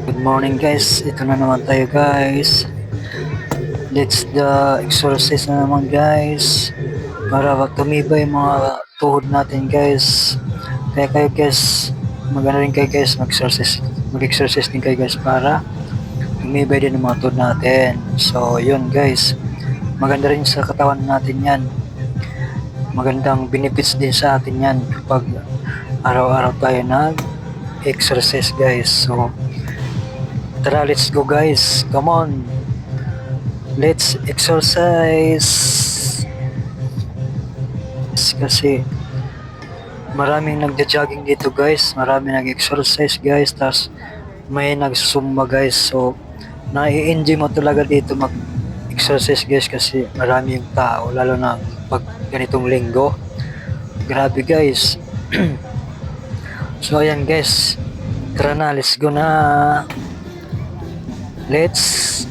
Good morning guys, ito na naman tayo guys. Let's the exercise na naman guys. Para tumibay yung mga tuhod natin guys. Kaya kayo guys, magano rin kayo guys, mag-exercise din kayo guys para tumibay din yung mga tuhod natin. So yun guys, maganda rin sa katawan natin yan. Magandang benefits din sa atin yan kapag araw-araw tayo nag-exercise guys. So tara, let's go guys. Come on. Let's exercise. Kasi maraming nagja-jogging dito guys. Maraming nag-exercise guys. Tapos may nag-zumba guys. So nai-enjoy mo talaga dito mag-exercise guys. Kasi maraming tao. Lalo na pag ganitong linggo. Grabe guys. So ayan guys. Tara na. Let's go na. Let's